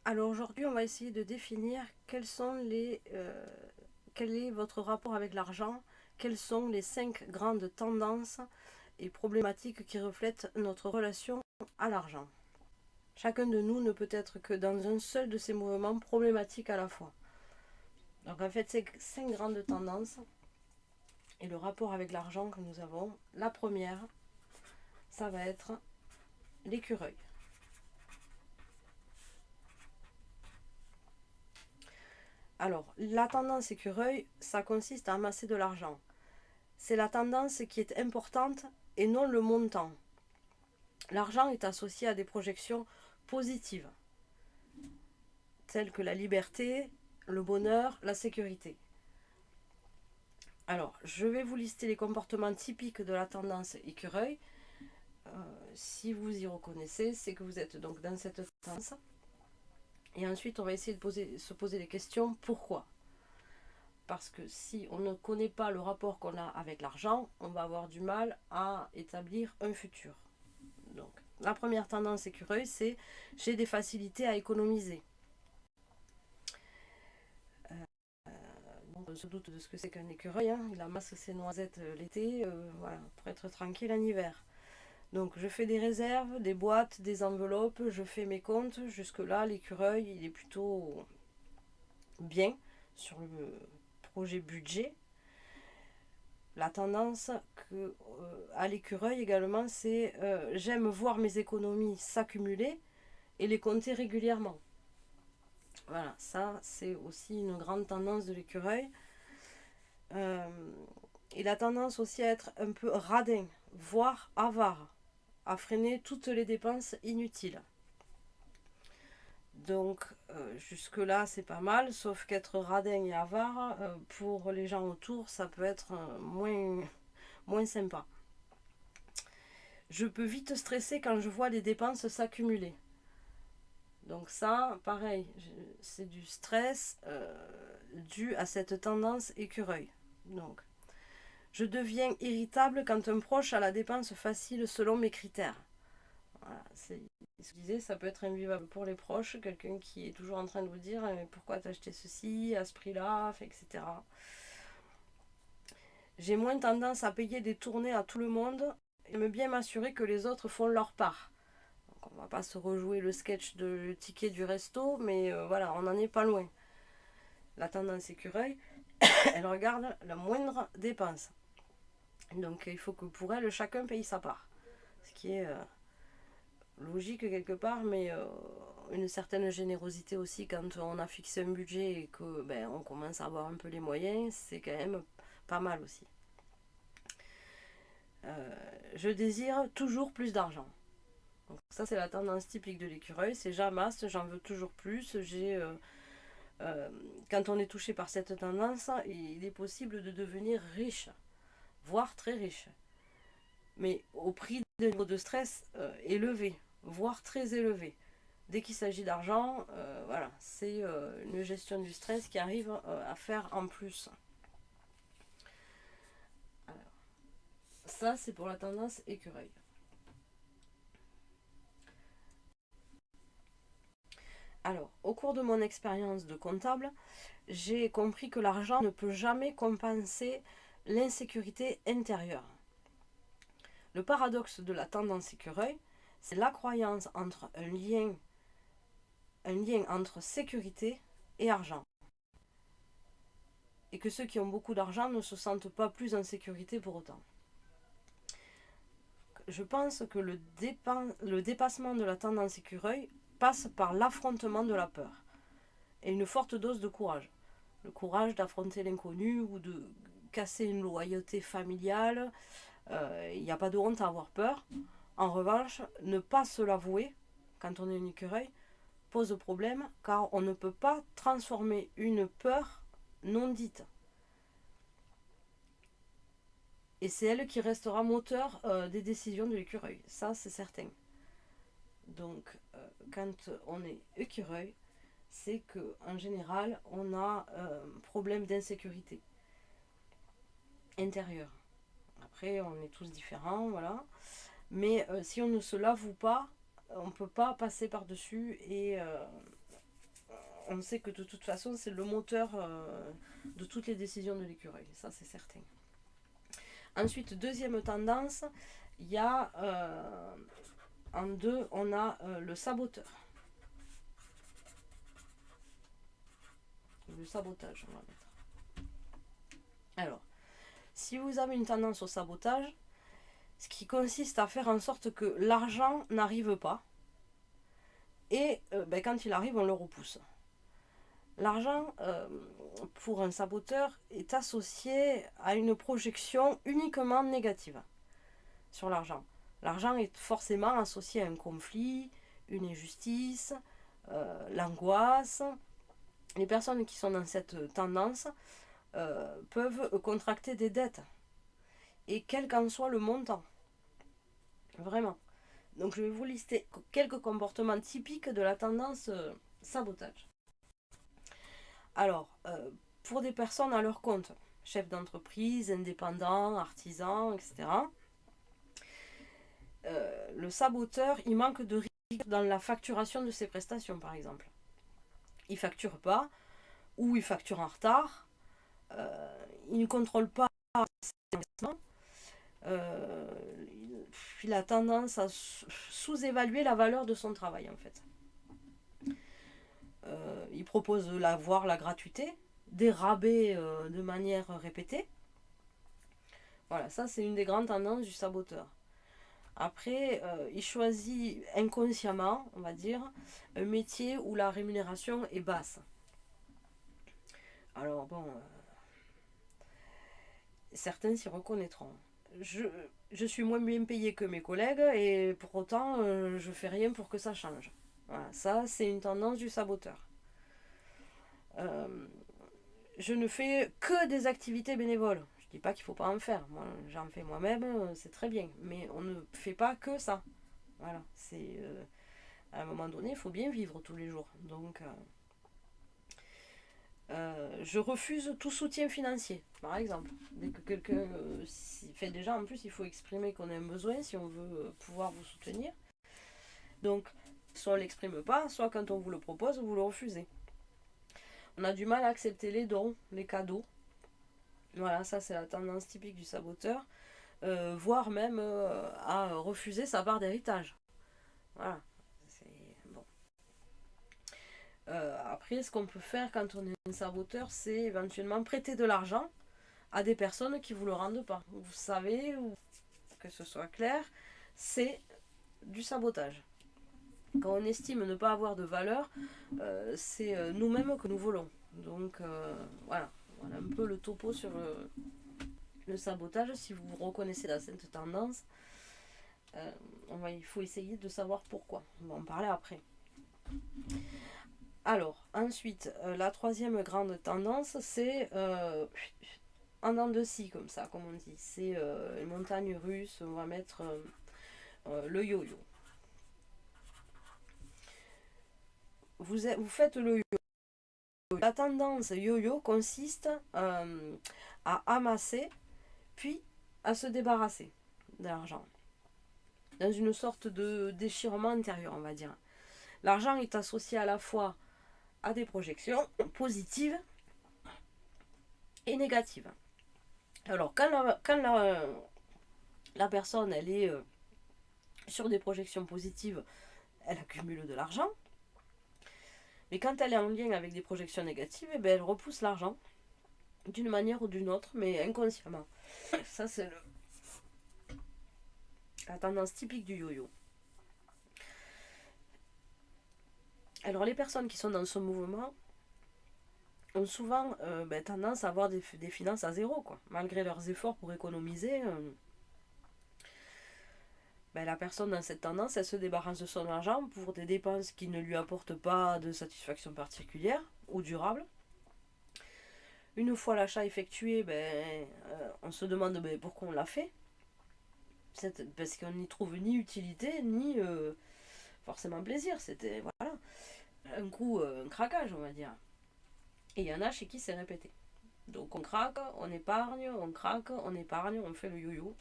Alors aujourd'hui, on va essayer de définir quel est votre rapport avec l'argent, quelles sont les 5 grandes tendances et problématiques qui reflètent notre relation à l'argent. Chacun de nous ne peut être que dans un seul de ces mouvements problématiques à la fois. Donc en fait, c'est 5 grandes tendances et le rapport avec l'argent que nous avons. La première, ça va être l'écureuil. Alors, la tendance écureuil, ça consiste à amasser de l'argent. C'est la tendance qui est importante et non le montant. L'argent est associé à des projections positives, telles que la liberté, le bonheur, la sécurité. Alors, je vais vous lister les comportements typiques de la tendance écureuil. Euh, si vous y reconnaissez, c'est que vous êtes donc dans cette tendance. Et ensuite, on va essayer de se poser des questions. Pourquoi? Parce que si on ne connaît pas le rapport qu'on a avec l'argent, on va avoir du mal à établir un futur. Donc, la première tendance écureuil, c'est j'ai des facilités à économiser. On se doute de ce que c'est qu'un écureuil, hein. Il amasse ses noisettes l'été, voilà, pour être tranquille en hiver. Donc je fais des réserves, des boîtes, des enveloppes, je fais mes comptes. Jusque-là, l'écureuil, il est plutôt bien sur le projet budget. La tendance à l'écureuil également, c'est j'aime voir mes économies s'accumuler et les compter régulièrement. Voilà, ça c'est aussi une grande tendance de l'écureuil. Euh, il a tendance aussi à être un peu radin, voire avare, à freiner toutes les dépenses inutiles. Donc jusque-là c'est pas mal, sauf qu'être radin et avare, pour les gens autour, ça peut être moins sympa. Je peux vite stresser quand je vois les dépenses s'accumuler. Donc ça, pareil, c'est du stress dû à cette tendance écureuil. Donc, je deviens irritable quand un proche a la dépense facile selon mes critères. Voilà, c'est ce que je disais, ça peut être invivable pour les proches, quelqu'un qui est toujours en train de vous dire pourquoi t'as acheté ceci à ce prix-là, etc. J'ai moins tendance à payer des tournées à tout le monde et me bien m'assurer que les autres font leur part. Donc on va pas se rejouer le sketch de le ticket du resto, mais voilà, on n'en est pas loin. La tendance écureuil, elle regarde la moindre dépense. Donc il faut que pour elle, chacun paye sa part. Ce qui est logique quelque part, mais une certaine générosité aussi quand on a fixé un budget et que on commence à avoir un peu les moyens, c'est quand même pas mal aussi. Je désire toujours plus d'argent. Donc ça c'est la tendance typique de l'écureuil, c'est j'amasse, j'en veux toujours plus, quand on est touché par cette tendance, il est possible de devenir riche, voire très riche, mais au prix d'un niveau de stress élevé, voire très élevé. Dès qu'il s'agit d'argent, voilà, c'est une gestion du stress qui arrive à faire en plus. Alors, ça, c'est pour la tendance écureuil. Alors, au cours de mon expérience de comptable, j'ai compris que l'argent ne peut jamais compenser l'insécurité intérieure. Le paradoxe de la tendance écureuil, c'est la croyance entre un lien entre sécurité et argent. Et que ceux qui ont beaucoup d'argent ne se sentent pas plus en sécurité pour autant. Je pense que le dépassement de la tendance écureuil passe par l'affrontement de la peur et une forte dose de courage. Le courage d'affronter l'inconnu ou de casser une loyauté familiale. Il n'y a pas de honte à avoir peur. En revanche, ne pas se l'avouer quand on est un écureuil pose problème car on ne peut pas transformer une peur non dite. Et c'est elle qui restera moteur des décisions de l'écureuil. Ça, c'est certain. Donc, quand on est écureuil, c'est que en général, on a un problème d'insécurité intérieure. Après, on est tous différents, voilà. Mais si on ne se l'avoue pas, on ne peut pas passer par-dessus et on sait que de toute façon, c'est le moteur de toutes les décisions de l'écureuil. Ça, c'est certain. Ensuite, deuxième tendance, il y a en deux, on a le saboteur. Le sabotage, on va mettre. Alors, si vous avez une tendance au sabotage, ce qui consiste à faire en sorte que l'argent n'arrive pas, et quand il arrive, on le repousse. L'argent, pour un saboteur, est associé à une projection uniquement négative sur l'argent. L'argent est forcément associé à un conflit, une injustice, l'angoisse. Les personnes qui sont dans cette tendance peuvent contracter des dettes, et quel qu'en soit le montant. Vraiment. Donc je vais vous lister quelques comportements typiques de la tendance sabotage. Alors, pour des personnes à leur compte, chefs d'entreprise, indépendants, artisans, etc., le saboteur, il manque de rigueur dans la facturation de ses prestations, par exemple. Il ne facture pas, ou il facture en retard, il ne contrôle pas ses investissements, il a tendance à sous-évaluer la valeur de son travail, en fait. Il propose de la gratuité, des rabais de manière répétée. Voilà, ça c'est une des grandes tendances du saboteur. Après, il choisit inconsciemment, on va dire, un métier où la rémunération est basse. Alors bon, certains s'y reconnaîtront. Je suis moins bien payé que mes collègues, et pour autant, je fais rien pour que ça change. Voilà, ça c'est une tendance du saboteur. Je ne fais que des activités bénévoles. Je dis pas qu'il faut pas en faire. Moi, j'en fais moi-même, c'est très bien. Mais on ne fait pas que ça. Voilà, c'est à un moment donné, il faut bien vivre tous les jours. Donc, je refuse tout soutien financier, par exemple. Dès que quelqu'un fait, déjà, en plus, il faut exprimer qu'on a un besoin si on veut pouvoir vous soutenir. Donc, soit on l'exprime pas, soit quand on vous le propose, vous le refusez. On a du mal à accepter les dons, les cadeaux. Voilà, ça c'est la tendance typique du saboteur. Voire même à refuser sa part d'héritage. Voilà. C'est bon. Après, ce qu'on peut faire quand on est un saboteur, c'est éventuellement prêter de l'argent à des personnes qui ne vous le rendent pas. Vous savez, que ce soit clair, c'est du sabotage. Quand on estime ne pas avoir de valeur, c'est nous-mêmes que nous volons. Donc voilà un peu le topo sur le sabotage. Si vous vous reconnaissez dans cette tendance, il faut essayer de savoir pourquoi. On va en parler après. Alors, ensuite, la troisième grande tendance, c'est en dents de scie, comme ça, comme on dit. C'est les montagnes russes, on va mettre le yo-yo. Vous faites le yo-yo. La tendance yo-yo consiste à amasser, puis à se débarrasser de l'argent. Dans une sorte de déchirement intérieur, on va dire. L'argent est associé à la fois à des projections positives et négatives. Alors, quand la personne elle est sur des projections positives, elle accumule de l'argent. Mais quand elle est en lien avec des projections négatives, elle repousse l'argent d'une manière ou d'une autre, mais inconsciemment. Ça, c'est la tendance typique du yo-yo. Alors, les personnes qui sont dans ce mouvement ont souvent tendance à avoir des finances à zéro, quoi. Malgré leurs efforts pour économiser, la personne dans cette tendance, elle se débarrasse de son argent pour des dépenses qui ne lui apportent pas de satisfaction particulière ou durable. Une fois l'achat effectué, on se demande pourquoi on l'a fait. Parce qu'on n'y trouve ni utilité, ni forcément plaisir. C'était voilà, un craquage, on va dire. Et il y en a chez qui c'est répété. Donc on craque, on épargne, on craque, on épargne, on fait le yo-yo.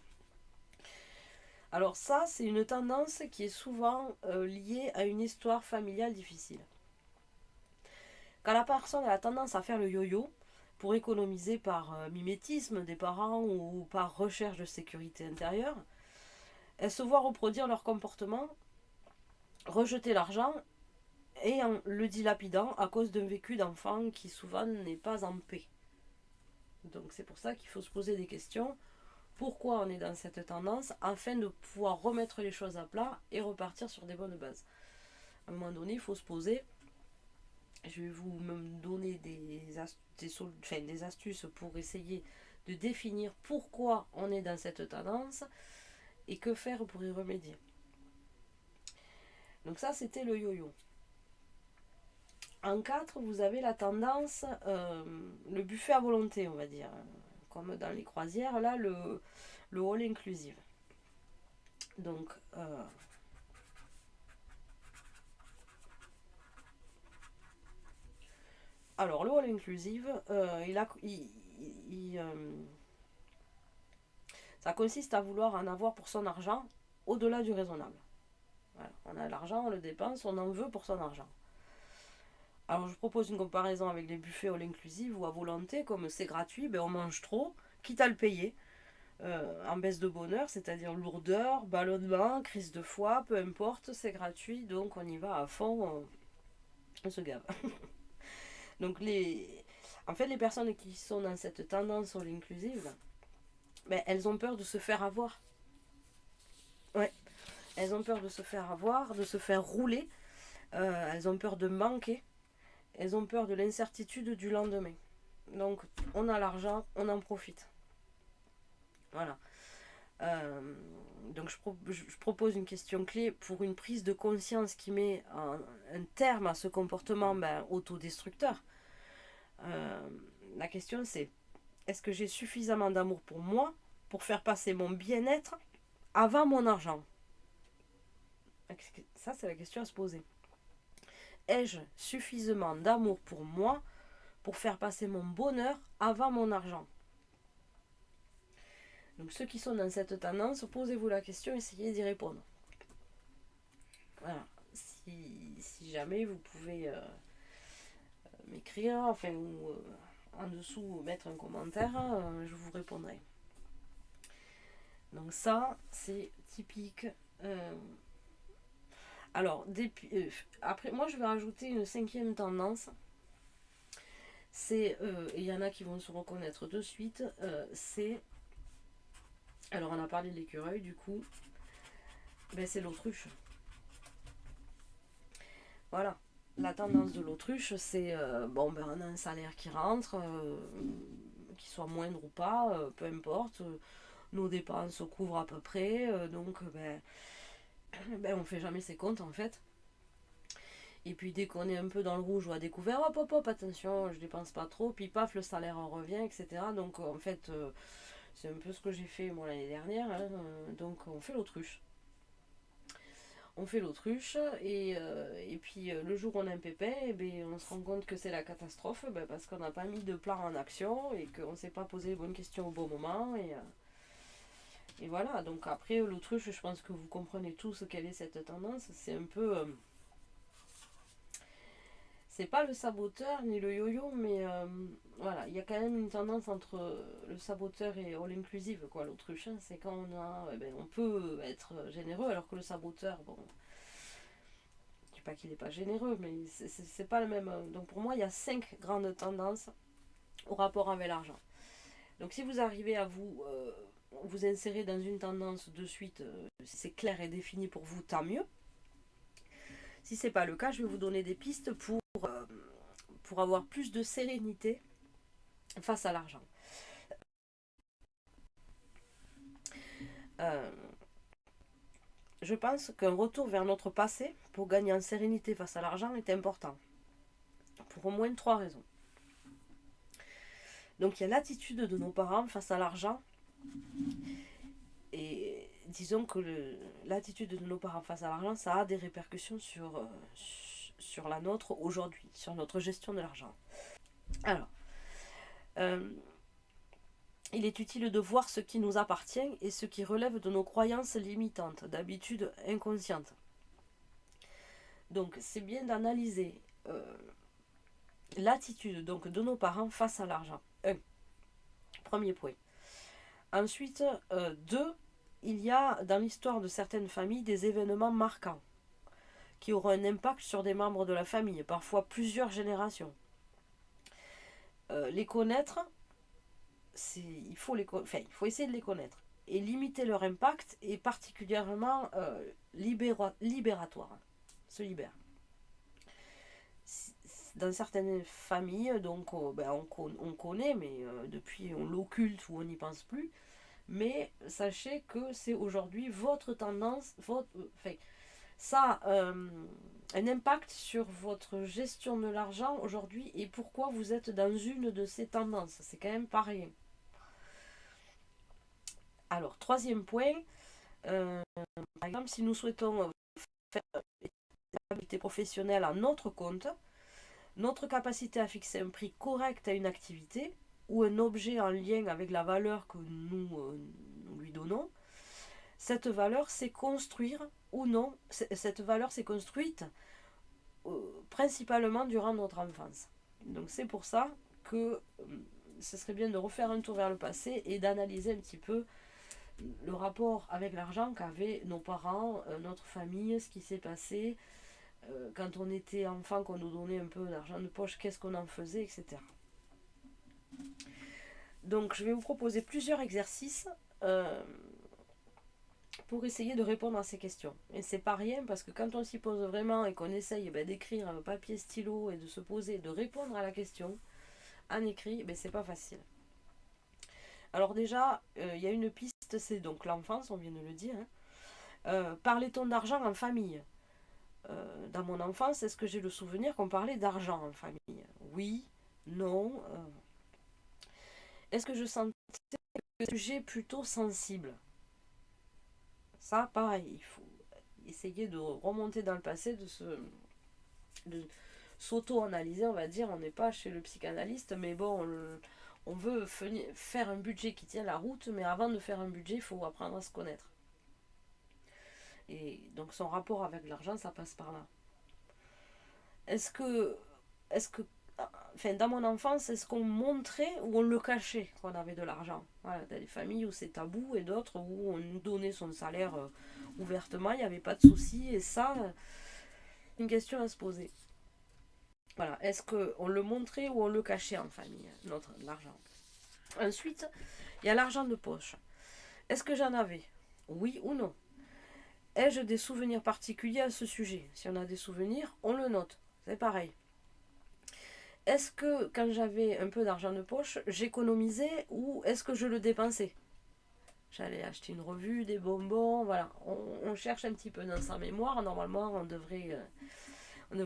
Alors ça, c'est une tendance qui est souvent liée à une histoire familiale difficile. Quand la personne a tendance à faire le yo-yo, pour économiser par mimétisme des parents ou par recherche de sécurité intérieure, elle se voit reproduire leur comportement, rejeter l'argent et en le dilapidant à cause d'un vécu d'enfant qui souvent n'est pas en paix. Donc c'est pour ça qu'il faut se poser des questions. Pourquoi on est dans cette tendance afin de pouvoir remettre les choses à plat et repartir sur des bonnes bases. À un moment donné, il faut se poser. Je vais vous donner des astuces pour essayer de définir pourquoi on est dans cette tendance et que faire pour y remédier. Donc ça, c'était le yo-yo. En 4, vous avez la tendance, le buffet à volonté, on va dire. Comme dans les croisières, là, le all inclusive. Donc, alors, le all inclusive, ça consiste à vouloir en avoir pour son argent au-delà du raisonnable. Voilà, on a l'argent, on le dépense, on en veut pour son argent. Alors je propose une comparaison avec les buffets all inclusive ou à volonté, comme c'est gratuit, ben on mange trop, quitte à le payer. En baisse de bonheur, c'est-à-dire lourdeur, ballonnement, crise de foie, peu importe, c'est gratuit, donc on y va à fond, on se gave. Donc en fait, les personnes qui sont dans cette tendance all inclusive, ben, elles ont peur de se faire avoir. Ouais, elles ont peur de se faire avoir, de se faire rouler, elles ont peur de manquer, elles ont peur de l'incertitude du lendemain. Donc on a l'argent, on en profite. Voilà. Euh, donc je propose une question clé pour une prise de conscience qui met un terme à ce comportement autodestructeur. Euh, la question c'est, est-ce que j'ai suffisamment d'amour pour moi pour faire passer mon bien-être avant mon argent? Ça, c'est la question à se poser. Ai-je suffisamment d'amour pour moi pour faire passer mon bonheur avant mon argent? Donc ceux qui sont dans cette tendance, posez-vous la question, essayez d'y répondre. Voilà. Si jamais vous pouvez m'écrire, enfin, ou en dessous mettre un commentaire, je vous répondrai. Donc ça, c'est typique. Alors, après, moi je vais rajouter une 5e tendance. C'est, il y en a qui vont se reconnaître de suite, c'est, alors on a parlé de l'écureuil du coup, ben c'est l'autruche. Voilà, la tendance de l'autruche, c'est, on a un salaire qui rentre, qu'il soit moindre ou pas, peu importe, nos dépenses couvrent à peu près, donc on fait jamais ses comptes en fait. Et puis dès qu'on est un peu dans le rouge ou à découvert, hop hop hop, attention, je dépense pas trop, puis paf, le salaire en revient, etc. Donc en fait, c'est un peu ce que j'ai fait moi l'année dernière, hein, donc on fait l'autruche. On fait l'autruche et puis le jour où on a un pépin, on se rend compte que c'est la catastrophe parce qu'on n'a pas mis de plan en action et qu'on ne s'est pas posé les bonnes questions au bon moment. Et voilà, donc après l'autruche, je pense que vous comprenez tous quelle est cette tendance. C'est un peu... c'est pas le saboteur ni le yo-yo, mais voilà, il y a quand même une tendance entre le saboteur et all inclusive, quoi, l'autruche. Hein, c'est quand on peut être généreux, alors que le saboteur, bon, je dis pas qu'il n'est pas généreux, mais c'est pas le même. Donc pour moi, il y a 5 grandes tendances au rapport avec l'argent. Donc si vous arrivez à vous insérer dans une tendance de suite, si c'est clair et défini pour vous, tant mieux. Si c'est pas le cas, je vais vous donner des pistes pour avoir plus de sérénité face à l'argent. Euh, je pense qu'un retour vers notre passé pour gagner en sérénité face à l'argent est important. Pour au moins 3 raisons. Donc il y a l'attitude de nos parents face à l'argent. Et disons que l'attitude de nos parents face à l'argent, ça a des répercussions sur la nôtre aujourd'hui, sur notre gestion de l'argent. Alors, il est utile de voir ce qui nous appartient et ce qui relève de nos croyances limitantes, d'habitudes inconscientes. Donc c'est bien d'analyser l'attitude donc de nos parents face à l'argent. Premier point. Ensuite, 2, il y a dans l'histoire de certaines familles des événements marquants qui auront un impact sur des membres de la famille, parfois plusieurs générations. Les connaître, il faut essayer de les connaître. Et limiter leur impact est particulièrement libératoire. Se libère. Dans certaines familles, donc on connaît, mais depuis on l'occulte ou on n'y pense plus. Mais sachez que c'est aujourd'hui votre tendance, ça a un impact sur votre gestion de l'argent aujourd'hui et pourquoi vous êtes dans une de ces tendances. C'est quand même pas rien. Alors, troisième point, par exemple, si nous souhaitons faire une activité professionnelle à notre compte, notre capacité à fixer un prix correct à une activité ou un objet en lien avec la valeur que nous lui donnons, cette valeur c'est construire ou non, cette valeur s'est construite principalement durant notre enfance. Donc c'est pour ça que ce serait bien de refaire un tour vers le passé et d'analyser un petit peu le rapport avec l'argent qu'avaient nos parents, notre famille, ce qui s'est passé quand on était enfant, qu'on nous donnait un peu d'argent de poche, qu'est-ce qu'on en faisait, etc. Donc je vais vous proposer plusieurs exercices pour essayer de répondre à ces questions. Et c'est pas rien parce que quand on s'y pose vraiment et qu'on essaye d'écrire un papier stylo et de se poser, de répondre à la question en écrit, c'est pas facile. Alors déjà, il y a une piste, c'est donc l'enfance, on vient de le dire. Parlait-on d'argent en famille? Dans mon enfance, est-ce que j'ai le souvenir qu'on parlait d'argent en famille? Oui, non. Est-ce que je sentais le sujet plutôt sensible? Ça, pareil, il faut essayer de remonter dans le passé, de s'auto-analyser, on va dire. On n'est pas chez le psychanalyste, mais bon, on veut faire un budget qui tient la route, mais avant de faire un budget, il faut apprendre à se connaître. Et donc son rapport avec l'argent, ça passe par là. Est-ce que, est-ce que, enfin, dans mon enfance, est-ce qu'on montrait ou on le cachait qu'on avait de l'argent? Voilà, dans des familles où c'est tabou et d'autres où on nous donnait son salaire ouvertement, il n'y avait pas de souci. Et ça, c'est une question à se poser. Voilà, est-ce qu'on le montrait ou on le cachait en famille, l'argent? Ensuite, il y a l'argent de poche. Est-ce que j'en avais? Oui ou non? Ai-je des souvenirs particuliers à ce sujet? Si on a des souvenirs, on le note. C'est pareil. Est-ce que quand j'avais un peu d'argent de poche, j'économisais ou est-ce que je le dépensais? J'allais acheter une revue, des bonbons, voilà. On cherche un petit peu dans sa mémoire. Normalement, on devrait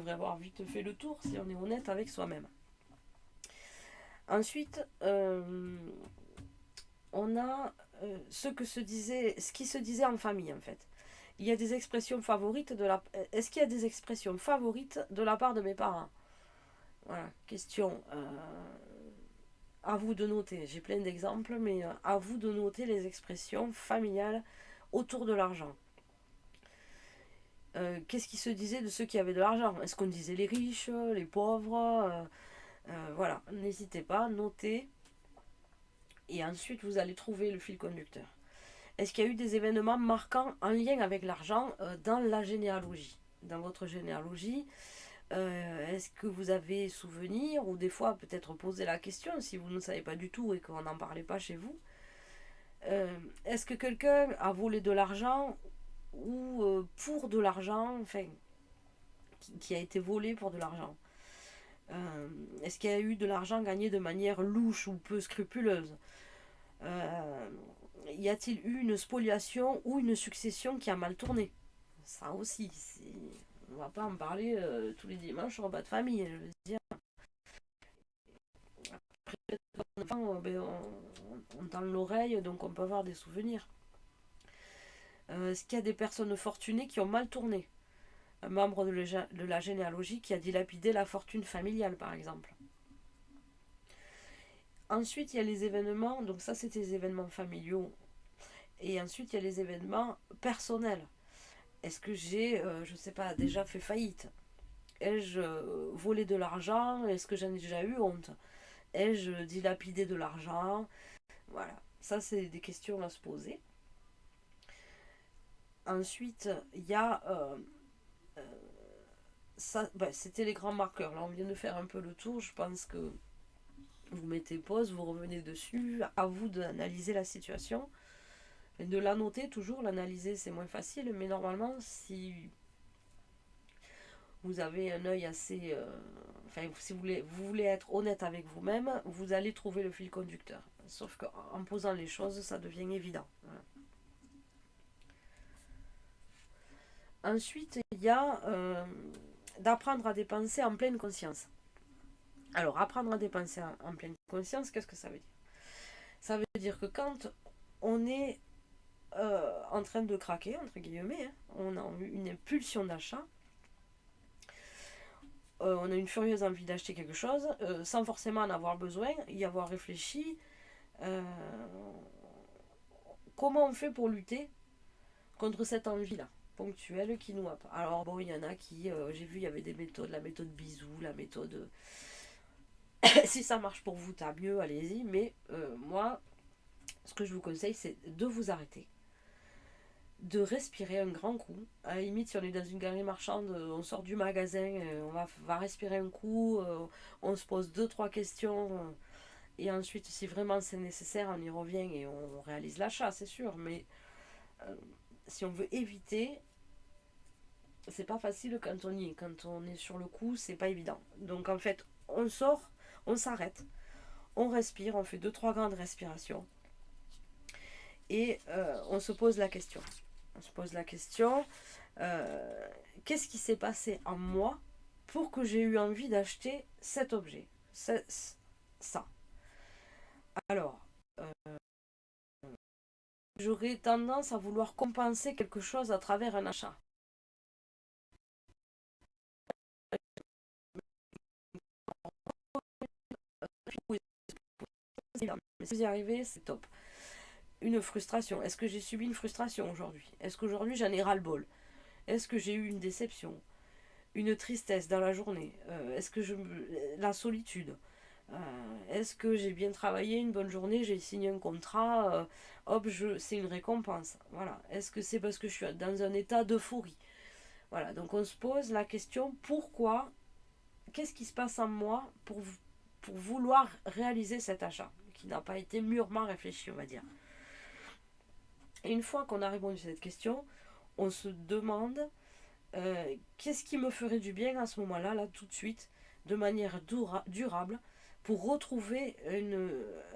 avoir vite fait le tour si on est honnête avec soi-même. Ensuite, on a ce qui se disait en famille en fait. Il y a des expressions favorites Est-ce qu'il y a des expressions favorites de la part de mes parents? Voilà, question. À vous de noter. J'ai plein d'exemples, mais à vous de noter les expressions familiales autour de l'argent. Qu'est-ce qui se disait de ceux qui avaient de l'argent? Est-ce qu'on disait les riches, les pauvres? Voilà, n'hésitez pas, notez. Et ensuite, vous allez trouver le fil conducteur. Est-ce qu'il y a eu des événements marquants en lien avec l'argent dans la généalogie? Dans votre généalogie, est-ce que vous avez souvenir ou des fois peut-être poser la question si vous ne savez pas du tout et qu'on n'en parlait pas chez vous? Est-ce que quelqu'un a volé de l'argent ou pour de l'argent, enfin, qui a été volé pour de l'argent? Est-ce qu'il y a eu de l'argent gagné de manière louche ou peu scrupuleuse? Y a-t-il eu une spoliation ou une succession qui a mal tourné? Ça aussi, on va pas en parler tous les dimanches en repas de famille. Je veux dire, après, enfant, on tend l'oreille, donc on peut avoir des souvenirs. Est-ce qu'il y a des personnes fortunées qui ont mal tourné? Un membre de la généalogie qui a dilapidé la fortune familiale, par exemple. Ensuite, il y a les événements, donc ça c'était les événements familiaux. Et ensuite, il y a les événements personnels. Est-ce que j'ai, je sais pas, déjà fait faillite? Ai-je volé de l'argent? Est-ce que j'en ai déjà eu honte? Ai-je dilapidé de l'argent? Voilà, ça c'est des questions à se poser. Ensuite, il y a ça, ben, c'était les grands marqueurs. Là, on vient de faire un peu le tour. Je pense que vous mettez pause, vous revenez dessus. À vous d'analyser la situation. Et de la noter toujours. L'analyser, c'est moins facile. Mais normalement, si vous avez un œil assez. Enfin, si vous voulez être honnête avec vous-même, vous allez trouver le fil conducteur. Sauf qu'en posant les choses, ça devient évident. Voilà. Ensuite, il y a d'apprendre à dépenser en pleine conscience. Alors, apprendre à dépenser en pleine conscience, qu'est-ce que ça veut dire? Ça veut dire que quand on est en train de craquer, entre guillemets, hein, on a une impulsion d'achat, on a une furieuse envie d'acheter quelque chose, sans forcément en avoir besoin, y avoir réfléchi, euh, comment on fait pour lutter contre cette envie-là ponctuelle qui nous happe. Alors bon, il y en a qui, j'ai vu, il y avait des méthodes, la méthode bisou, la méthode... si ça marche pour vous, tant mieux, allez-y, mais moi, ce que je vous conseille, c'est de vous arrêter, de respirer un grand coup. À la limite, si on est dans une galerie marchande, on sort du magasin, va respirer un coup, on se pose deux, trois questions, et ensuite, si vraiment c'est nécessaire, on y revient et on réalise l'achat, c'est sûr. Mais euh, si on veut éviter, c'est pas facile quand on y est. Quand on est sur le coup, c'est pas évident. Donc en fait, on sort, on s'arrête, on respire, on fait deux, trois grandes respirations, et on se pose la question. On se pose la question, euh, qu'est-ce qui s'est passé en moi pour que j'ai eu envie d'acheter cet objet, ça. Alors, j'aurais tendance à vouloir compenser quelque chose à travers un achat. Mais si vous y arrivez, c'est top. Une frustration. Est-ce que j'ai subi une frustration aujourd'hui? Est-ce qu'aujourd'hui j'en ai ras-le-bol? Est-ce que j'ai eu une déception? Une tristesse dans la journée? Est-ce que je... La solitude? Est-ce que j'ai bien travaillé une bonne journée, j'ai signé un contrat, hop, c'est une récompense. Voilà. Est-ce que c'est parce que je suis dans un état d'euphorie? Voilà. Donc on se pose la question pourquoi, qu'est-ce qui se passe en moi pour vouloir réaliser cet achat qui n'a pas été mûrement réfléchi, on va dire. Et une fois qu'on a répondu à cette question, on se demande qu'est-ce qui me ferait du bien à ce moment-là, là tout de suite, de manière durable, pour retrouver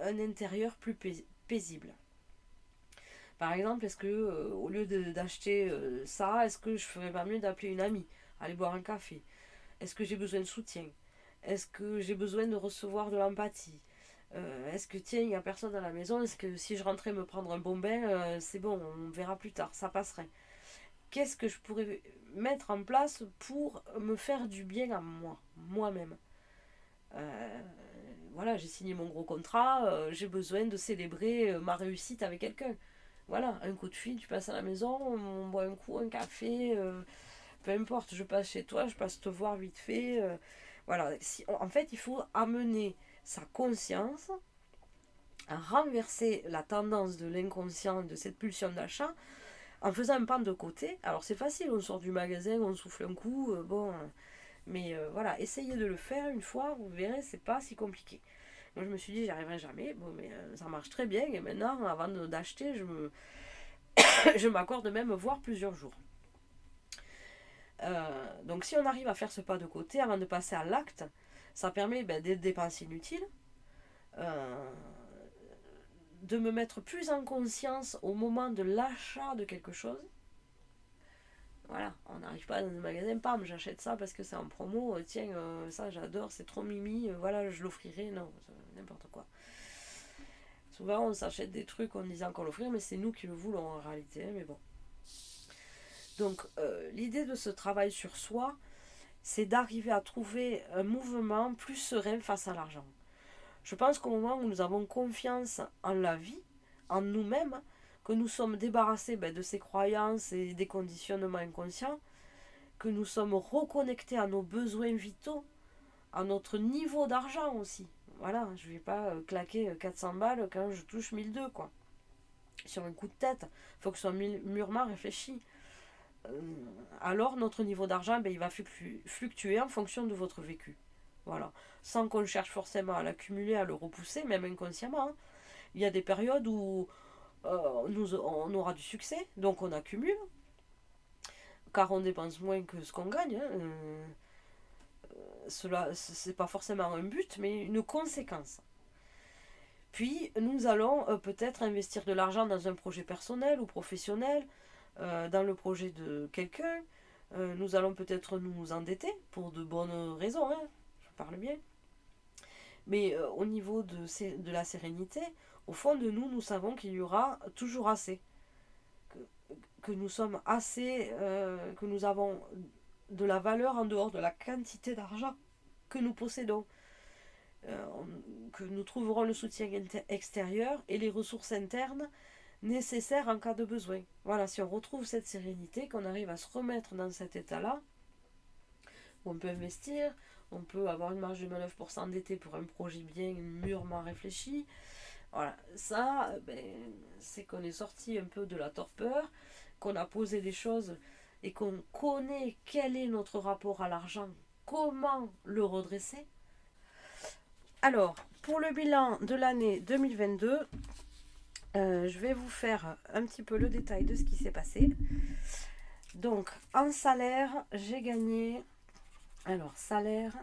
un intérieur plus paisible. Par exemple, est-ce que au lieu d'acheter ça, est-ce que je ferais pas mieux d'appeler une amie, aller boire un café? Est-ce que j'ai besoin de soutien? Est-ce que j'ai besoin de recevoir de l'empathie? Est-ce que tiens, il n'y a personne à la maison? Est-ce que si je rentrais me prendre un bon bain, c'est bon, on verra plus tard, ça passerait? Qu'est-ce que je pourrais mettre en place pour me faire du bien à moi, moi-même? Euh, voilà, j'ai signé mon gros contrat, j'ai besoin de célébrer ma réussite avec quelqu'un. Voilà, un coup de fil, tu passes à la maison, on boit un coup, un café, peu importe, je passe chez toi, je passe te voir vite fait. Voilà, en fait, il faut amener sa conscience à renverser la tendance de l'inconscient, de cette pulsion d'achat, en faisant un pas de côté. Alors c'est facile, on sort du magasin, on souffle un coup, bon, mais voilà, essayez de le faire une fois, vous verrez, c'est pas si compliqué. Moi je me suis dit, j'y arriverai jamais, bon, mais ça marche très bien, et maintenant, avant d'acheter, je m'accorde même voir plusieurs jours. Donc si on arrive à faire ce pas de côté avant de passer à l'acte, ça permet des dépenses inutiles, euh, de me mettre plus en conscience au moment de l'achat de quelque chose. Voilà, on n'arrive pas dans un magasin, pam, j'achète ça parce que c'est en promo, tiens, ça j'adore, c'est trop mimi, voilà, je l'offrirai, non, n'importe quoi. Souvent on s'achète des trucs en disant qu'on l'offrirait, mais c'est nous qui le voulons en réalité, mais bon. Donc l'idée de ce travail sur soi, c'est d'arriver à trouver un mouvement plus serein face à l'argent. Je pense qu'au moment où nous avons confiance en la vie, en nous-mêmes, que nous sommes débarrassés de ces croyances et des conditionnements inconscients, que nous sommes reconnectés à nos besoins vitaux, à notre niveau d'argent aussi. Voilà, je ne vais pas claquer 400 balles quand je touche 1002, quoi. Sur un coup de tête, il faut que ce soit mûrement réfléchi. Alors notre niveau d'argent, ben, il va fluctuer en fonction de votre vécu. Voilà. Sans qu'on cherche forcément à l'accumuler, à le repousser, même inconsciemment. Hein. Il y a des périodes où on aura du succès, donc on accumule, car on dépense moins que ce qu'on gagne. Hein. Cela, c'est pas forcément un but, mais une conséquence. Puis, nous allons peut-être investir de l'argent dans un projet personnel ou professionnel, dans le projet de quelqu'un. Nous allons peut-être nous endetter pour de bonnes raisons, hein, je parle bien. Mais au niveau de la sérénité, au fond de nous, nous savons qu'il y aura toujours assez. Que, que nous sommes assez, que nous avons de la valeur en dehors de la quantité d'argent que nous possédons. Que nous trouverons le soutien extérieur et les ressources internes nécessaires en cas de besoin. Voilà, si on retrouve cette sérénité, qu'on arrive à se remettre dans cet état-là, on peut investir, on peut avoir une marge de manœuvre pour s'endetter pour un projet bien mûrement réfléchi. Voilà, ça, ben, c'est qu'on est sorti un peu de la torpeur, qu'on a posé les choses et qu'on connaît quel est notre rapport à l'argent, comment le redresser. Alors, pour le bilan de l'année 2022, je vais vous faire un petit peu le détail de ce qui s'est passé. Donc, en salaire, j'ai gagné, alors salaire,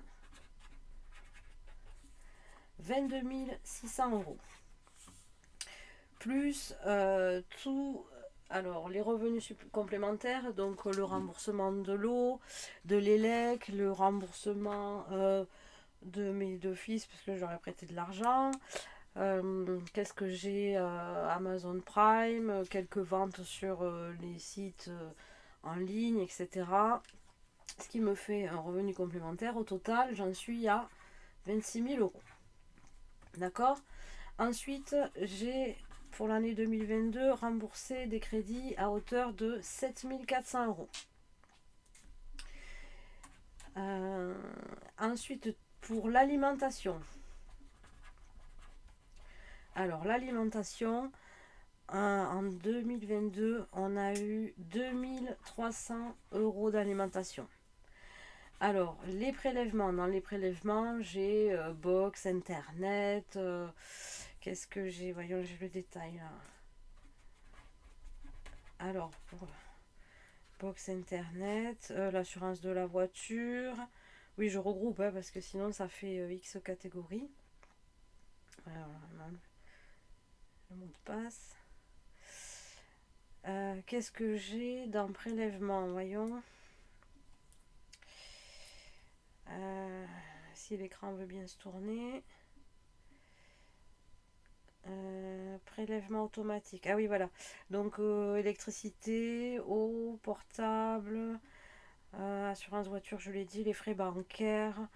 22 600 euros. Plus tout, alors les revenus complémentaires, donc le remboursement de l'eau, de l'élec, le remboursement de mes deux fils, parce que j'aurais prêté de l'argent. Qu'est-ce que j'ai Amazon Prime, quelques ventes sur les sites en ligne, etc. Ce qui me fait un revenu complémentaire. Au total, j'en suis à 26 000 euros. D'accord. Ensuite, j'ai, pour l'année 2022, remboursé des crédits à hauteur de 7 400 euros. Ensuite, pour l'alimentation. Alors, l'alimentation, en 2022, on a eu 2300 euros d'alimentation. Alors, les prélèvements. Dans les prélèvements, j'ai box, internet. Qu'est-ce que j'ai? Voyons, j'ai le détail là. Alors, pour box, internet, l'assurance de la voiture. Oui, je regroupe hein, parce que sinon ça fait X catégories. Alors, le mot de passe. Qu'est-ce que j'ai dans prélèvement? Voyons. Si l'écran veut bien se tourner. Prélèvement automatique. Ah oui, voilà. Donc, électricité, eau, portable, assurance voiture, je l'ai dit, les frais bancaires,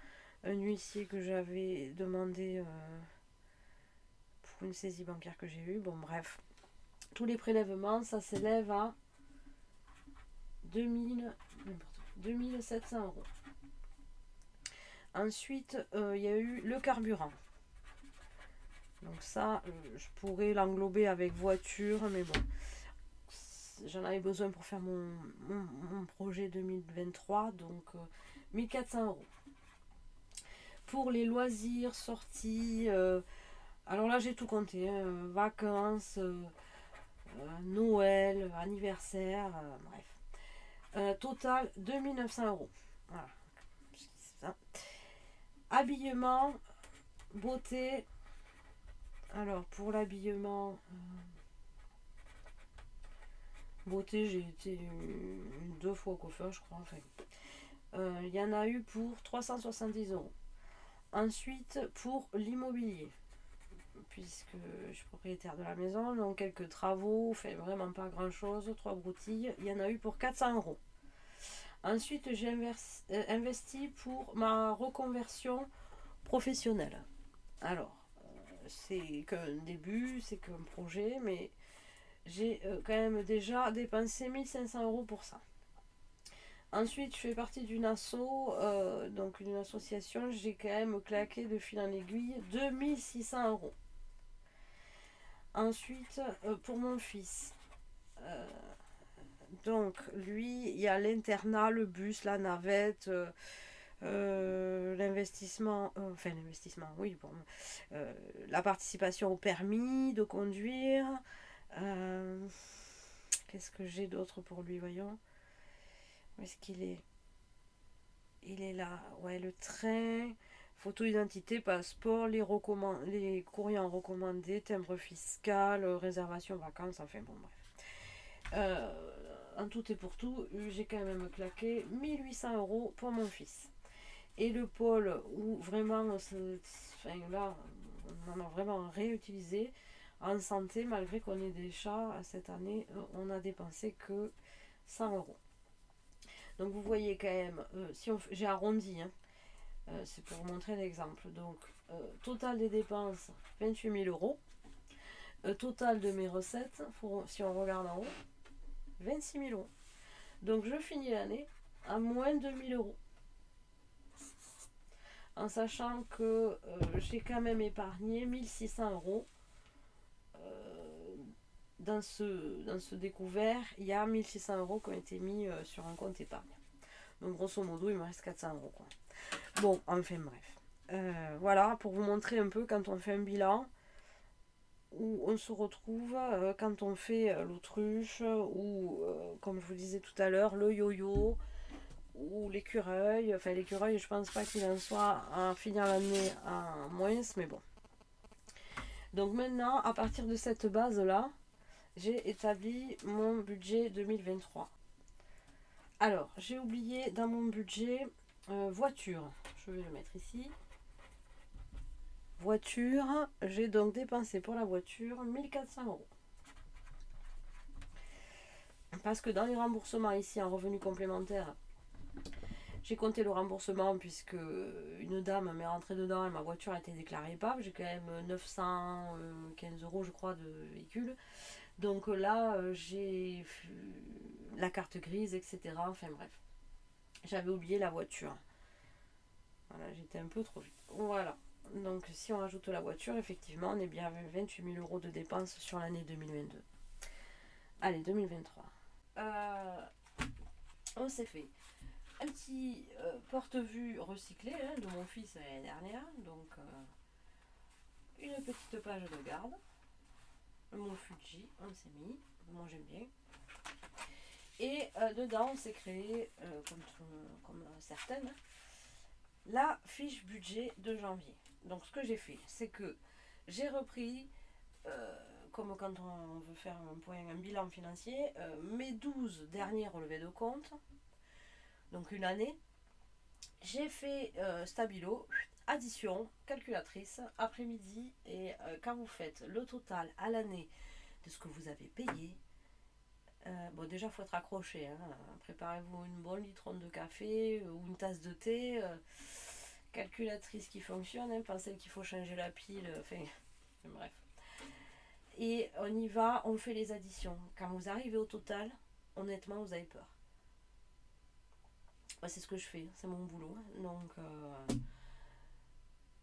un huissier que j'avais demandé pour une saisie bancaire que j'ai eue. Bon, bref. Tous les prélèvements, ça s'élève à 2700 euros. Ensuite, il y a eu le carburant. Donc ça, je pourrais l'englober avec voiture, mais bon, j'en avais besoin pour faire mon projet 2023, donc 1400 euros. Pour les loisirs, sorties, alors là j'ai tout compté, hein, vacances, Noël, anniversaire, bref. Total 2900 euros. Voilà. Ça. Habillement, beauté. Alors pour l'habillement, beauté, j'ai été 2 fois au coiffeur, je crois. Enfin, il y en a eu pour 370 euros. Ensuite, pour l'immobilier, puisque je suis propriétaire de la maison, donc quelques travaux, fait vraiment pas grand chose, 3 broutilles, il y en a eu pour 400 euros. Ensuite, j'ai investi pour ma reconversion professionnelle. Alors, c'est qu'un début, c'est qu'un projet, mais j'ai quand même déjà dépensé 1500 euros pour ça. Ensuite, je fais partie d'une asso, donc une association, j'ai quand même claqué de fil en aiguille 2 600 euros. Ensuite, pour mon fils, euh, donc lui, il y a l'internat, le bus, la navette, l'investissement, enfin l'investissement, oui, bon, euh, la participation au permis de conduire. euh, Qu'est-ce que j'ai d'autre pour lui, voyons. Où est-ce qu'il est? Il est là, ouais, le train, photo identité, passeport, les courriers en recommandé, timbre fiscal, réservation vacances, enfin bon, bref. En tout et pour tout, j'ai quand même claqué 1 800 € pour mon fils. Et le pôle où vraiment, enfin là, on en a vraiment réutilisé en santé, malgré qu'on ait des chats cette année, on a dépensé que 100 €. Donc vous voyez quand même, si j'ai arrondi, hein, c'est pour vous montrer l'exemple. Donc, total des dépenses, 28 000 €. Total de mes recettes, si on regarde en haut, 26 000 €. Donc je finis l'année à moins de 1 000 €. En sachant que j'ai quand même épargné 1 600 €. Dans ce découvert, il y a 1 600 € qui ont été mis sur un compte épargne. Donc grosso modo, il me reste 400 € quoi. Bon, enfin bref. Voilà, pour vous montrer un peu quand on fait un bilan, où on se retrouve quand on fait l'autruche, ou comme je vous disais tout à l'heure, le yo-yo, ou l'écureuil. Enfin, l'écureuil, je pense pas qu'il en soit à finir l'année en moins, mais bon. Donc maintenant, à partir de cette base-là, j'ai établi mon budget 2023. Alors, j'ai oublié dans mon budget voiture. Je vais le mettre ici. Voiture, j'ai donc dépensé pour la voiture 1 400 €. Parce que dans les remboursements ici en revenu complémentaire, j'ai compté le remboursement puisque une dame m'est rentrée dedans et ma voiture a été déclarée épave. J'ai quand même 915 € je crois de véhicule. Donc là, j'ai la carte grise, etc. Enfin bref. J'avais oublié la voiture. Voilà, j'étais un peu trop vite. Voilà. Donc si on rajoute la voiture, effectivement, on est bien à 28 000 € de dépenses sur l'année 2022. Allez, 2023. On s'est fait un petit porte-vue recyclé de mon fils l'année dernière. Donc une petite page de garde. Mon Fuji, on s'est mis. Moi j'aime bien. Et dedans, on s'est créé, comme certaines, la fiche budget de janvier. Donc ce que j'ai fait, c'est que j'ai repris, comme quand on veut faire un bilan financier, mes 12 derniers relevés de compte, donc une année. J'ai fait stabilo, addition, calculatrice, après-midi, et quand vous faites le total à l'année de ce que vous avez payé, bon déjà il faut être accroché, hein. Préparez-vous une bonne litronne de café ou une tasse de thé, calculatrice qui fonctionne, hein, pas celle qu'il faut changer la pile, enfin bref. Et on y va, on fait les additions. Quand vous arrivez au total, honnêtement vous avez peur. C'est ce que je fais, c'est mon boulot. Donc,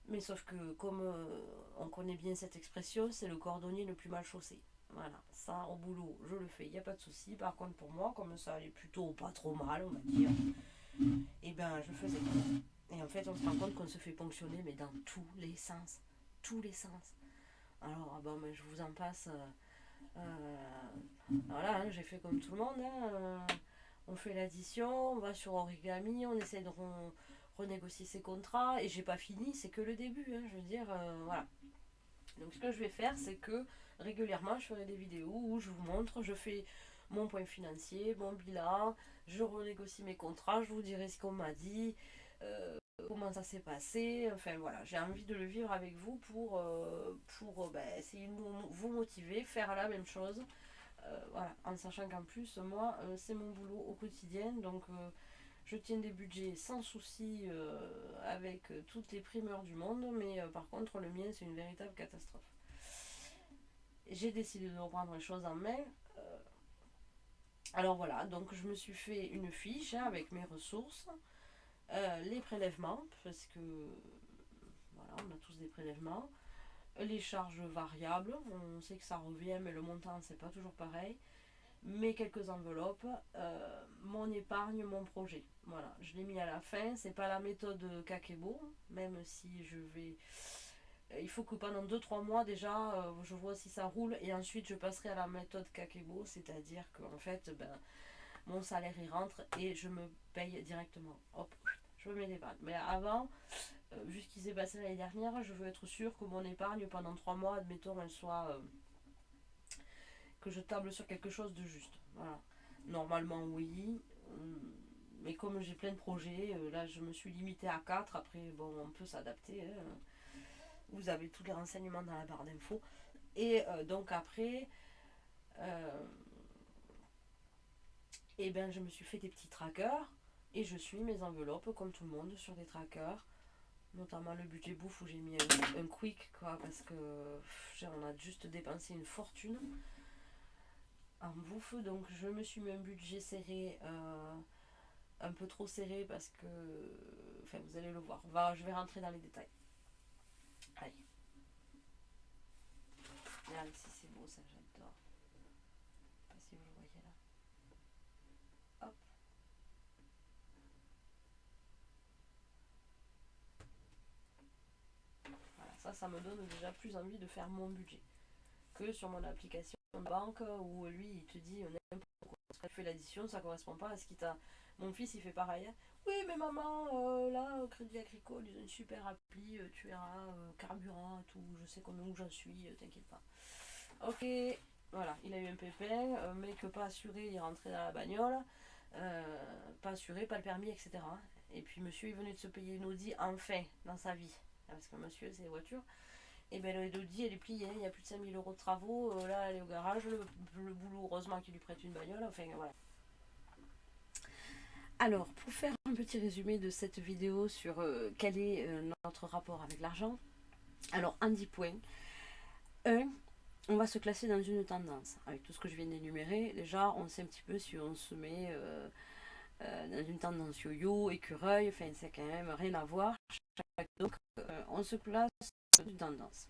mais sauf que comme on connaît bien cette expression, c'est le cordonnier le plus mal chaussé. Voilà, ça au boulot, je le fais, il n'y a pas de souci. Par contre, pour moi, comme ça allait plutôt pas trop mal, on va dire, et ben je faisais pas. Et en fait, on se rend compte qu'on se fait ponctionner, mais dans tous les sens. Tous les sens. Alors, bon, mais je vous en passe. Voilà, hein, j'ai fait comme tout le monde. Hein, on fait l'addition, on va sur Origami, on essaie de renégocier ses contrats. Et j'ai pas fini, c'est que le début. Hein, je veux dire, voilà. Donc ce que je vais faire, c'est que régulièrement, je ferai des vidéos où je vous montre, je fais mon point financier, mon bilan, je renégocie mes contrats, je vous dirai ce qu'on m'a dit, comment ça s'est passé. Enfin voilà, j'ai envie de le vivre avec vous pour essayer de vous motiver, faire la même chose. Voilà, en sachant qu'en plus, moi, c'est mon boulot au quotidien, donc je tiens des budgets sans souci avec toutes les primeurs du monde, mais par contre, le mien, c'est une véritable catastrophe. J'ai décidé de reprendre les choses en main. Alors voilà, donc je me suis fait une fiche hein, avec mes ressources, les prélèvements, parce que voilà, on a tous des prélèvements, les charges variables, on sait que ça revient, mais le montant c'est pas toujours pareil, mes quelques enveloppes, mon épargne, mon projet. Voilà, je l'ai mis à la fin, c'est pas la méthode Kakebo, même si je vais. Il faut que pendant 2-3 mois déjà, je vois si ça roule et ensuite je passerai à la méthode Kakebo, c'est-à-dire qu'en fait, ben, mon salaire il rentre et je me paye directement. Hop, je me mets l'épargne. Mais avant, vu ce qui s'est passé l'année dernière, je veux être sûr que mon épargne pendant 3 mois, admettons, elle soit. Que je table sur quelque chose de juste. Voilà. Normalement, oui. Mais comme j'ai plein de projets, là je me suis limitée à 4. Après, bon, on peut s'adapter. Hein. Vous avez tous les renseignements dans la barre d'infos. Et donc après, euh, eh ben, je me suis fait des petits trackers et je suis mes enveloppes comme tout le monde sur des trackers, notamment le budget bouffe où j'ai mis un quick quoi parce que on a juste dépensé une fortune en bouffe, donc je me suis mis un budget serré, un peu trop serré parce que, enfin vous allez le voir, je vais rentrer dans les détails. Allez, regarde ici c'est beau ça, j'adore. Je sais pas si vous le voyez là. Hop. Voilà, ça me donne déjà plus envie de faire mon budget que sur mon application de banque où lui il te dit n'importe quoi. Quand tu fais l'addition, ça correspond pas à ce qu'il t'a. Mon fils il fait pareil. Hein. Oui, mais maman, là, au Crédit Agricole, ils ont une super appli, tu verras, carburant, tout, je sais combien où j'en suis, t'inquiète pas. Ok, voilà, il a eu un pépin, mais que pas assuré, il est rentré dans la bagnole, pas assuré, pas le permis, etc. Et puis monsieur est venu de se payer une Audi enfin dans sa vie, parce que monsieur c'est les voitures. Et bien l'Audi elle est pliée, il y a plus de 5 000 € de travaux, là elle est au garage, le boulot heureusement qu'il lui prête une bagnole, enfin voilà. Alors pour faire un petit résumé de cette vidéo sur quel est notre rapport avec l'argent, alors en 10 points. 1. On va se classer dans une tendance. Avec tout ce que je viens d'énumérer, déjà, on sait un petit peu si on se met dans une tendance yo-yo, écureuil, enfin, c'est quand même rien à voir. Donc, on se place dans une tendance.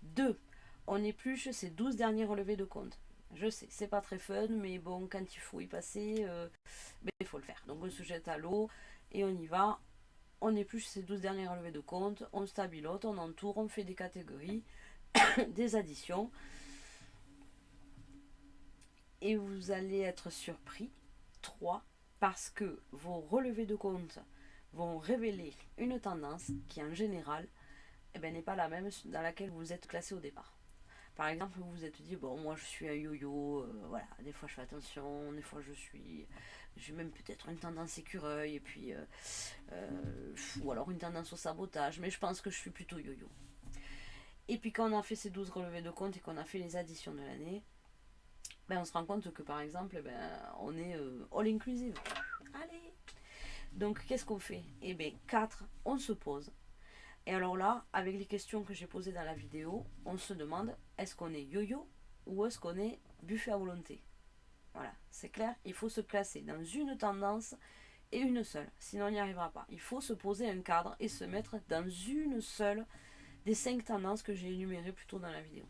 2. On épluche ces 12 derniers relevés de compte. Je sais, c'est pas très fun, mais bon, quand il faut y passer, il faut le faire. Donc, on se jette à l'eau et on y va. On épluche ces 12 derniers relevés de compte, on stabilote, on entoure, on fait des catégories, des additions. Et vous allez être surpris. 3. Parce que vos relevés de compte vont révéler une tendance qui en général n'est pas la même dans laquelle vous êtes classé au départ. Par exemple, vous vous êtes dit, bon, moi je suis un yo-yo, voilà, des fois je fais attention, des fois j'ai même peut-être une tendance écureuil, et puis, ou alors une tendance au sabotage, mais je pense que je suis plutôt yo-yo. Et puis quand on a fait ces 12 relevés de compte et qu'on a fait les additions de l'année, on se rend compte que par exemple, on est all inclusive. Allez. Donc qu'est-ce qu'on fait? Eh bien 4, on se pose. Et alors là, avec les questions que j'ai posées dans la vidéo, on se demande est-ce qu'on est yo-yo ou est-ce qu'on est buffet à volonté? Voilà, c'est clair, il faut se classer dans une tendance et une seule, sinon on n'y arrivera pas. Il faut se poser un cadre et se mettre dans une seule des 5 tendances que j'ai énumérées plus tôt dans la vidéo.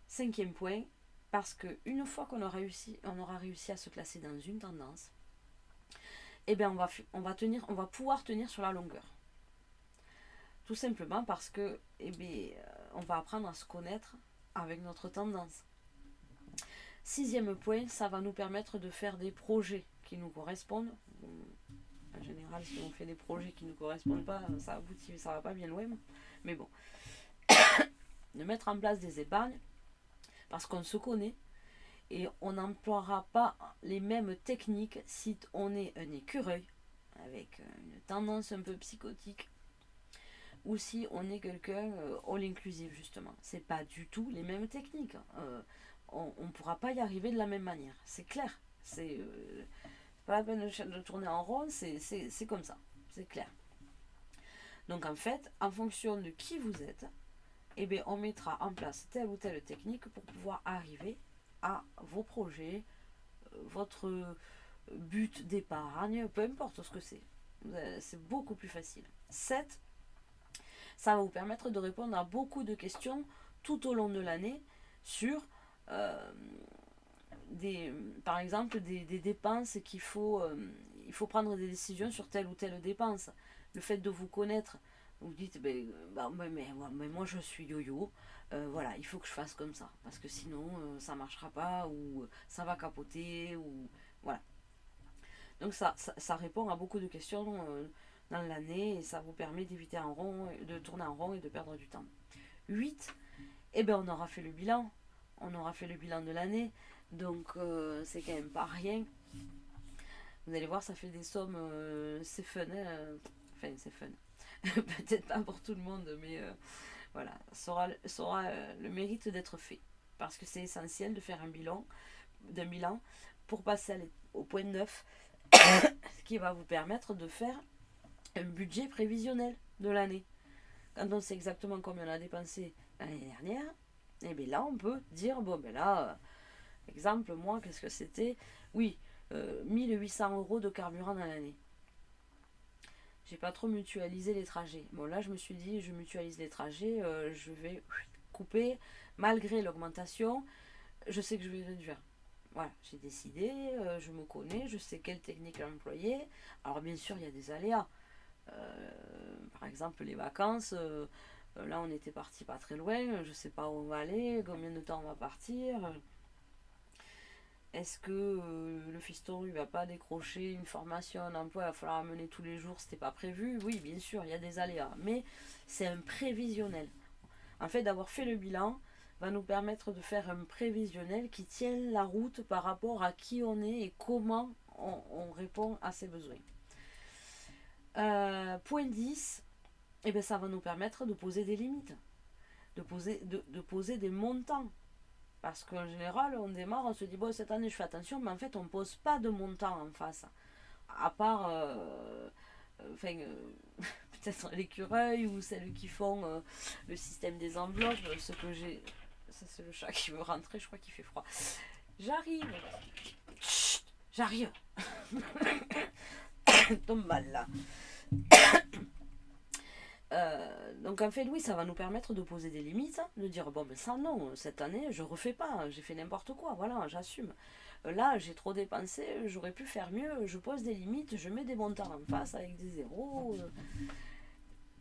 5e point, parce qu'une fois qu'on aura réussi à se classer dans une tendance, eh bien on va pouvoir tenir sur la longueur. Tout simplement parce que on va apprendre à se connaître avec notre tendance. 6e point, ça va nous permettre de faire des projets qui nous correspondent. En général, si on fait des projets qui ne nous correspondent pas, ça aboutit, ça va pas bien loin. Mais bon, de mettre en place des épargnes parce qu'on se connaît et on n'emploiera pas les mêmes techniques si on est un écureuil avec une tendance un peu psychotique ou si on est quelqu'un all inclusive justement. C'est pas du tout les mêmes techniques. On ne pourra pas y arriver de la même manière. C'est clair. C'est pas la peine de tourner en rond. C'est comme ça. C'est clair. Donc en fait, en fonction de qui vous êtes, on mettra en place telle ou telle technique pour pouvoir arriver à vos projets, votre but d'épargne, peu importe ce que c'est. C'est beaucoup plus facile. 7, ça va vous permettre de répondre à beaucoup de questions tout au long de l'année sur euh, par exemple des dépenses il faut prendre des décisions sur telle ou telle dépense. Le fait de vous connaître, vous dites mais moi je suis yo-yo, voilà, il faut que je fasse comme ça parce que sinon ça marchera pas ou ça va capoter ou voilà. Donc ça répond à beaucoup de questions dans l'année et ça vous permet d'éviter un rond, de tourner en rond et de perdre du temps. 8, eh bien on aura fait le bilan. On aura fait le bilan de l'année. Donc c'est quand même pas rien. Vous allez voir, ça fait des sommes, c'est fun. Enfin, c'est fun. Peut-être pas pour tout le monde, mais voilà, ça aura le mérite d'être fait. Parce que c'est essentiel de faire d'un bilan pour passer au point 9, ce qui va vous permettre de faire un budget prévisionnel de l'année. Quand on sait exactement combien on a dépensé l'année dernière, et bien là on peut dire, bon ben là, exemple, moi, qu'est-ce que c'était? Oui, 1800 € de carburant dans l'année. J'ai pas trop mutualisé les trajets. Bon là je me suis dit, je mutualise les trajets, je vais couper, malgré l'augmentation, je sais que je vais réduire. Voilà, j'ai décidé, je me connais, je sais quelle technique employer. Alors bien sûr, il y a des aléas. Par exemple, les vacances, là on était parti pas très loin, je sais pas où on va aller, combien de temps on va partir. Est-ce que le fiston il va pas décrocher une formation, un emploi, il va falloir amener tous les jours, c'était pas prévu? Oui, bien sûr, il y a des aléas, mais c'est un prévisionnel. En fait, d'avoir fait le bilan va nous permettre de faire un prévisionnel qui tient la route par rapport à qui on est et comment on répond à ses besoins. Point 10, eh bien, ça va nous permettre de poser des limites, de poser des montants. Parce qu'en général, on démarre, on se dit, bon, cette année, je fais attention, mais en fait, on ne pose pas de montant en face. À part, peut-être l'écureuil ou celles qui font le système des enveloppes, ce que j'ai... Ça, c'est le chat qui veut rentrer, je crois qu'il fait froid. J'arrive. Chut, j'arrive. Tombe mal, là. Donc en fait oui, ça va nous permettre de poser des limites, de dire bon ben ça non, cette année je refais pas, j'ai fait n'importe quoi, voilà, j'assume. Là j'ai trop dépensé, j'aurais pu faire mieux, je pose des limites, je mets des montants en face avec des zéros.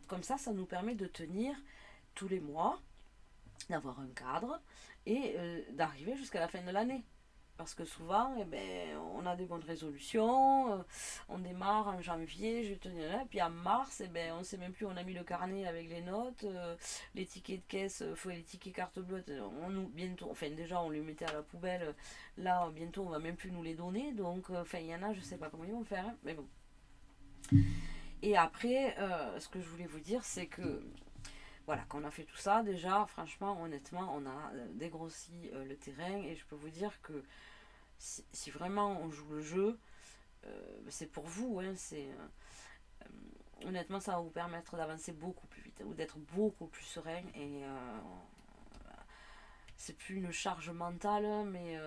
Comme ça nous permet de tenir tous les mois, d'avoir un cadre et d'arriver jusqu'à la fin de l'année. Parce que souvent, eh ben, on a des bonnes résolutions, on démarre en janvier, je tenais là, puis en mars, eh ben, on ne sait même plus, on a mis le carnet avec les notes, les tickets de caisse, faut les tickets carte bleue, bientôt, enfin déjà on les mettait à la poubelle, là bientôt on va même plus nous les donner, donc enfin il y en a, je sais pas comment ils vont faire, hein, mais bon. Et après, ce que je voulais vous dire, c'est que voilà, quand on a fait tout ça, déjà, franchement, honnêtement, on a dégrossi le terrain et je peux vous dire que si vraiment on joue le jeu, c'est pour vous, hein, honnêtement, ça va vous permettre d'avancer beaucoup plus vite ou d'être beaucoup plus serein et c'est plus une charge mentale, mais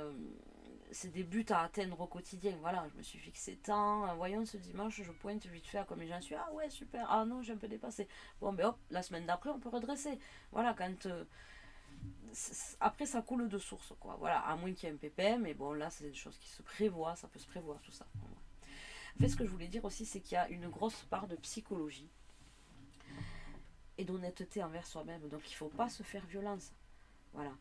c'est des buts à atteindre au quotidien. Voilà, je me suis fixé tant. Voyons, ce dimanche, je pointe vite fait à combien j'en suis. Ah ouais, super. Ah non, j'ai un peu dépassé. Bon, ben hop, la semaine d'après, on peut redresser. Voilà, quand. Après, ça coule de source, quoi. Voilà, à moins qu'il y ait un pépin, mais bon, là, c'est des choses qui se prévoient, ça peut se prévoir, tout ça. En fait, ce que je voulais dire aussi, c'est qu'il y a une grosse part de psychologie et d'honnêteté envers soi-même. Donc, il ne faut pas se faire violence. Voilà.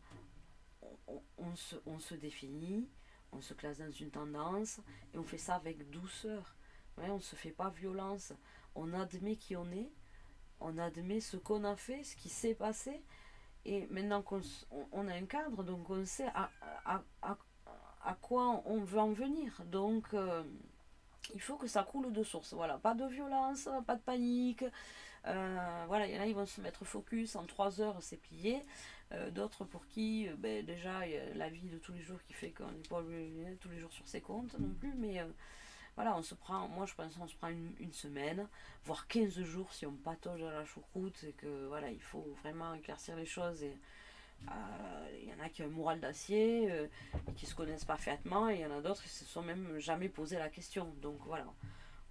On se définit, on se classe dans une tendance et on fait ça avec douceur. Ouais, on ne se fait pas violence. On admet qui on admet ce qu'on a fait, ce qui s'est passé. Et maintenant qu'on a un cadre, donc on sait à quoi on veut en venir. Donc il faut que ça coule de source. Voilà, pas de violence, pas de panique. Voilà, il y en a, ils vont se mettre focus en 3 heures, c'est plié. D'autres pour qui, ben, déjà, il y a la vie de tous les jours qui fait qu'on n'est pas tous les jours sur ses comptes non plus. Mais voilà, on se prend, moi je pense qu'on se prend une semaine, voire 15 jours si on patauge à la choucroute et que voilà, il faut vraiment éclaircir les choses et Il y en a qui ont un moral d'acier, et qui se connaissent parfaitement, et il y en a d'autres qui se sont même jamais posé la question. Donc voilà,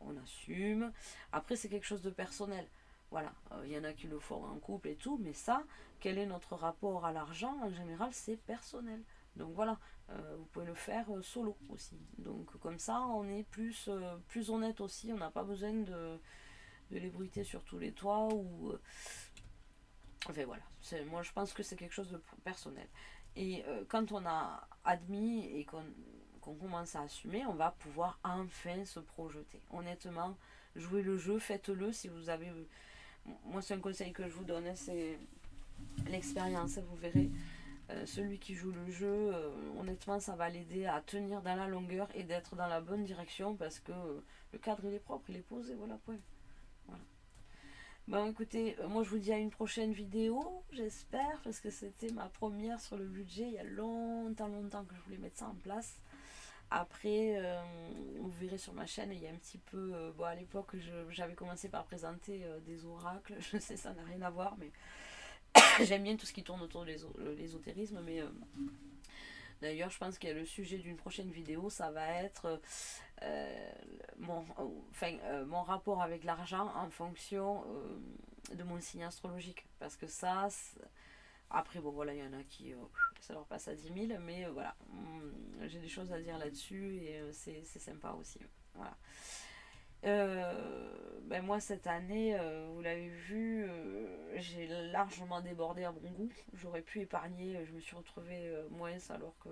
on assume. Après, c'est quelque chose de personnel. Voilà, il y en a qui le font en couple et tout, mais ça, quel est notre rapport à l'argent, en général, c'est personnel. Donc voilà, vous pouvez le faire solo aussi. Donc comme ça, on est plus honnête aussi, on n'a pas besoin de l'ébruiter sur tous les toits ou enfin voilà, moi je pense que c'est quelque chose de personnel. Et quand on a admis et qu'on commence à assumer, on va pouvoir enfin se projeter. Honnêtement, jouez le jeu, faites-le si vous avez... Moi c'est un conseil que je vous donne, c'est l'expérience, vous verrez. Celui qui joue le jeu, honnêtement, ça va l'aider à tenir dans la longueur et d'être dans la bonne direction parce que le cadre il est propre, il est posé, voilà, point. Voilà. Bon, écoutez, moi je vous dis à une prochaine vidéo, j'espère, parce que c'était ma première sur le budget. Il y a longtemps que je voulais mettre ça en place. Après, vous verrez sur ma chaîne, il y a un petit peu... bon, à l'époque, j'avais commencé par présenter des oracles. Je sais, ça n'a rien à voir, mais j'aime bien tout ce qui tourne autour de l'ésotérisme. Mais d'ailleurs, je pense que le sujet d'une prochaine vidéo, ça va être euh, mon rapport avec l'argent en fonction de mon signe astrologique. Parce que ça, après, bon voilà, il y en a qui ça leur passe à 10 000, mais voilà, j'ai des choses à dire là-dessus et c'est sympa aussi. Voilà. Ben moi cette année, vous l'avez vu, j'ai largement débordé à mon goût. J'aurais pu épargner, je me suis retrouvée moins alors que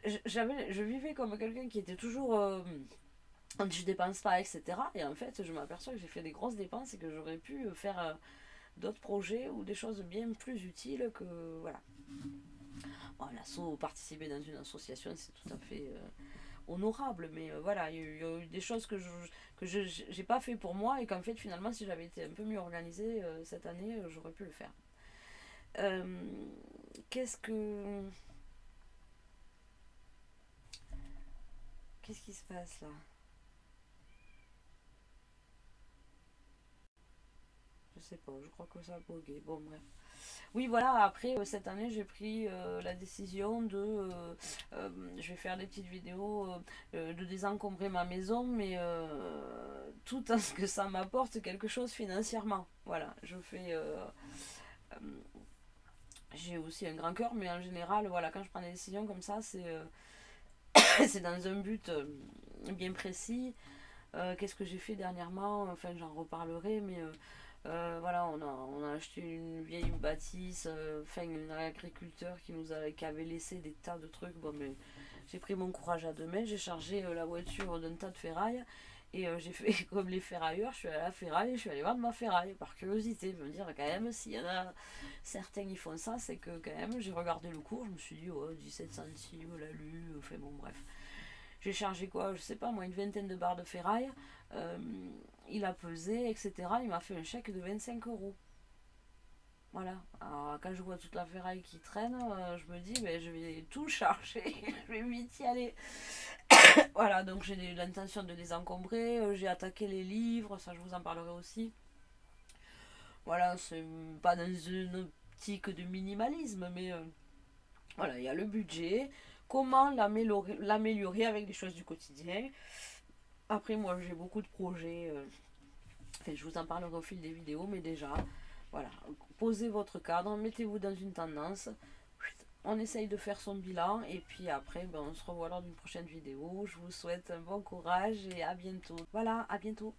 je vivais comme quelqu'un qui était toujours je dépense pas, etc. Et en fait, je m'aperçois que j'ai fait des grosses dépenses et que j'aurais pu faire d'autres projets ou des choses bien plus utiles que voilà. Bon, participer dans une association, c'est tout à fait honorable, mais voilà, il y a eu des choses que j'ai pas fait pour moi et qu'en fait, finalement, si j'avais été un peu mieux organisée cette année, j'aurais pu le faire. Euh, qu'est-ce que. Qu'est-ce qui se passe là? Je sais pas, je crois que ça a bugué. Bon, bref. Oui, voilà, après, cette année, j'ai pris la décision de... je vais faire des petites vidéos, de désencombrer ma maison, mais tout en ce que ça m'apporte quelque chose financièrement. Voilà, je fais... euh, j'ai aussi un grand cœur, mais en général, voilà, quand je prends des décisions comme ça, c'est dans un but bien précis. Qu'est-ce que j'ai fait dernièrement? Enfin, j'en reparlerai, mais voilà, on a acheté une vieille bâtisse, enfin, un agriculteur qui avait laissé des tas de trucs. Bon, mais j'ai pris mon courage à deux mains, j'ai chargé la voiture d'un tas de ferraille. Et j'ai fait comme les ferrailleurs, je suis allée à la ferraille, je suis allée vendre ma ferraille par curiosité, me dire quand même s'il y en a certains qui font ça, c'est que quand même j'ai regardé le cours, je me suis dit oh 17 centimes la lu, enfin bon bref. J'ai chargé quoi, je sais pas moi, une vingtaine de barres de ferraille. Euh, il a pesé, etc. Il m'a fait un chèque de 25 euros. Voilà. Alors, quand je vois toute la ferraille qui traîne, je me dis, ben, je vais tout charger. Je vais vite y aller. Voilà, donc j'ai eu l'intention de les encombrer. J'ai attaqué les livres, ça je vous en parlerai aussi. Voilà, c'est pas dans une optique de minimalisme, mais voilà, il y a le budget. Comment l'améliorer avec des choses du quotidien. Après, moi, j'ai beaucoup de projets. Enfin, je vous en parlerai au fil des vidéos, mais déjà, voilà, posez votre cadre, mettez-vous dans une tendance. On essaye de faire son bilan et puis après, ben, on se revoit lors d'une prochaine vidéo. Je vous souhaite un bon courage et à bientôt. Voilà, à bientôt.